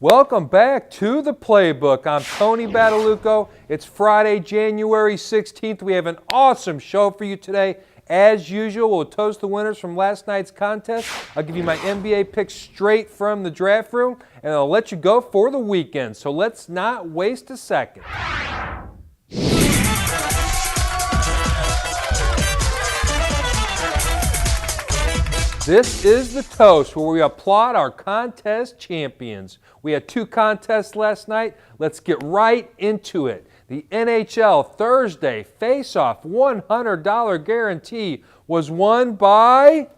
Welcome back to the Playbook. I'm Tony Badalucco. It's Friday, January 16th. We have an awesome show for you today. As usual, we'll toast the winners from last night's contest. I'll give you my NBA picks straight from the draft room, and I'll let you go for the weekend. So let's not waste a second. This is the toast where we applaud our contest champions. We had two contests last night. Let's get right into it. The NHL Thursday Face-Off $100 guarantee was won by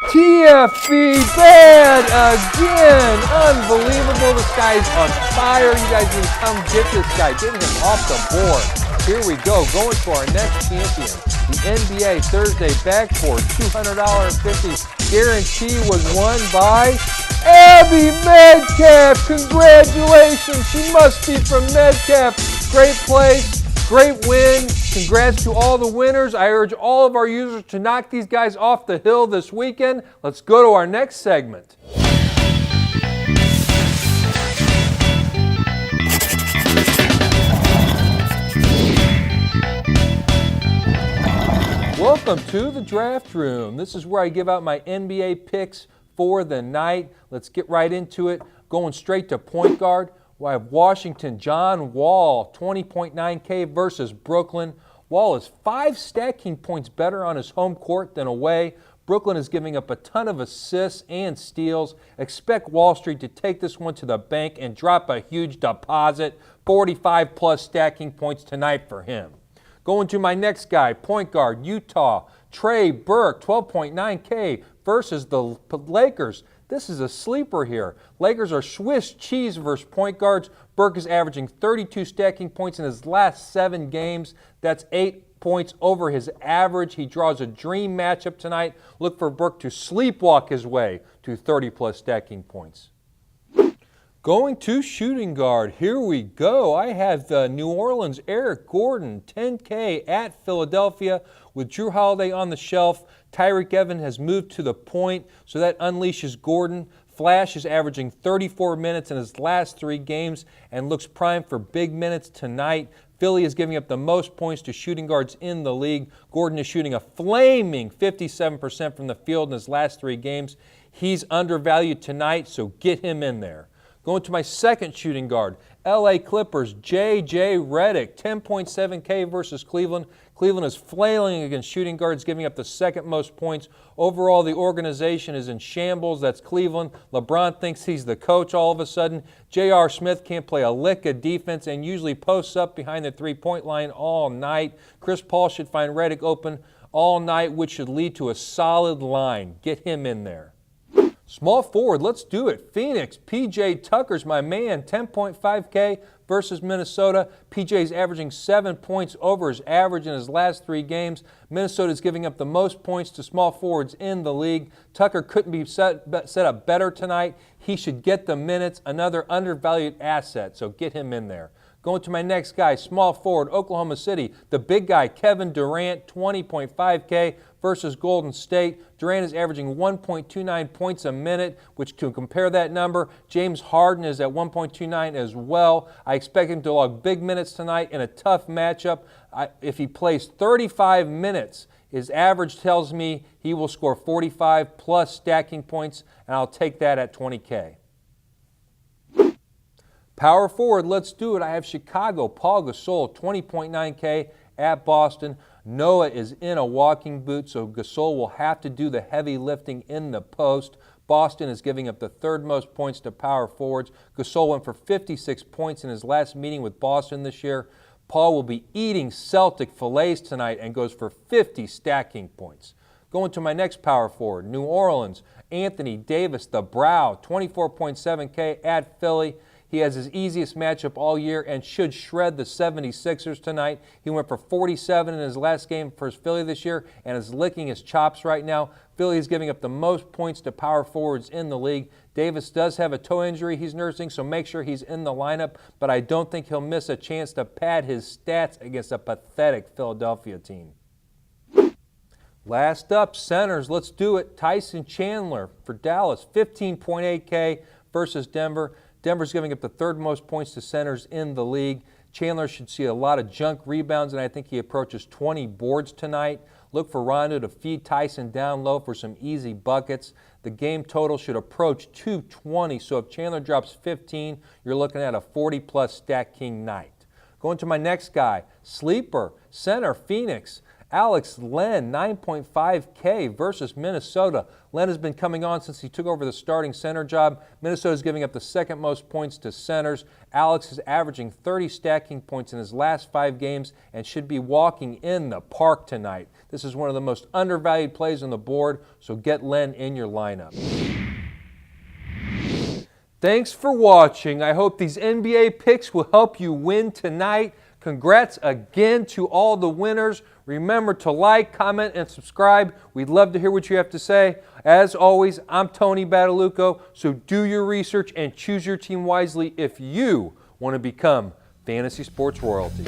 TFB Bad again. Unbelievable. This guy's on fire. You guys need to come get this guy. Get him off the board. Here we go. Going to our next champion. The NBA Thursday Backboard $200.50 guarantee was won by Abby Metcalf. Congratulations. She must be from Metcalf. Great place, great win. Congrats to all the winners. I urge all of our users to knock these guys off the hill this weekend. Let's go to our next segment. Welcome to the draft room. This is where I give out my NBA picks for the night. Let's get right into it. Going straight to point guard. I have Washington, John Wall, 20.9K versus Brooklyn. Wall is 5 stacking points better on his home court than away. Brooklyn is giving up a ton of assists and steals. Expect Wall Street to take this one to the bank and drop a huge deposit. 45 plus stacking points tonight for him. Going to my next guy, point guard, Utah, Trey Burke, 12.9K versus the Lakers. This is a sleeper here. Lakers are Swiss cheese versus point guards. Burke is averaging 32 stacking points in his last 7 games. That's 8 points over his average. He draws a dream matchup tonight. Look for Burke to sleepwalk his way to 30 plus stacking points. Going to shooting guard, here we go. I have New Orleans Eric Gordon, 10K at Philadelphia with Drew Holiday on the shelf. Tyreke Evans has moved to the point, so that unleashes Gordon. Flash is averaging 34 minutes in his last 3 games and looks primed for big minutes tonight. Philly is giving up the most points to shooting guards in the league. Gordon is shooting a flaming 57% from the field in his last 3 games. He's undervalued tonight, so get him in there. Going to my second shooting guard, LA Clippers, J.J. Redick, 10.7K versus Cleveland. Cleveland is flailing against shooting guards, giving up the second most points. Overall, the organization is in shambles. That's Cleveland. LeBron thinks he's the coach all of a sudden. J.R. Smith can't play a lick of defense and usually posts up behind the three-point line all night. Chris Paul should find Redick open all night, which should lead to a solid line. Get him in there. Small forward, let's do it. Phoenix, P.J. Tucker's my man, 10.5K versus Minnesota. P.J.'s averaging 7 points over his average in his last 3 games. Minnesota's giving up the most points to small forwards in the league. Tucker couldn't be set up better tonight. He should get the minutes, another undervalued asset, so get him in there. Going to my next guy, small forward, Oklahoma City. The big guy, Kevin Durant, 20.5K versus Golden State. Durant is averaging 1.29 points a minute, which to compare that number, James Harden is at 1.29 as well. I expect him to log big minutes tonight in a tough matchup. If he plays 35 minutes, his average tells me he will score 45 plus stacking points, and I'll take that at 20K. Power forward, let's do it. I have Chicago, Paul Gasol, 20.9K at Boston. Noah is in a walking boot, so Gasol will have to do the heavy lifting in the post. Boston is giving up the 3rd most points to power forwards. Gasol went for 56 points in his last meeting with Boston this year. Paul will be eating Celtic fillets tonight and goes for 50 stacking points. Going to my next power forward, New Orleans, Anthony Davis, the Brow, 24.7K at Philly. He has his easiest matchup all year and should shred the 76ers tonight. He went for 47 in his last game for Philly this year and is licking his chops right now. Philly is giving up the most points to power forwards in the league. Davis does have a toe injury he's nursing, so make sure he's in the lineup, but I don't think he'll miss a chance to pad his stats against a pathetic Philadelphia team. Last up, centers. Let's do it. Tyson Chandler for Dallas, 15.8K versus Denver. Denver's giving up the third most points to centers in the league. Chandler should see a lot of junk rebounds, and I think he approaches 20 boards tonight. Look for Rondo to feed Tyson down low for some easy buckets. The game total should approach 220, so if Chandler drops 15, you're looking at a 40-plus Stat King night. Going to my next guy, sleeper, center, Phoenix. Alex Len, 9.5K versus Minnesota. Len has been coming on since he took over the starting center job. Minnesota is giving up the second most points to centers. Alex is averaging 30 stacking points in his last 5 games and should be walking in the park tonight. This is one of the most undervalued plays on the board, so get Len in your lineup. Thanks for watching. I hope these NBA picks will help you win tonight. Congrats again to all the winners. Remember to like, comment, and subscribe. We'd love to hear what you have to say. As always, I'm Tony Badalucco, so do your research and choose your team wisely if you want to become fantasy sports royalty.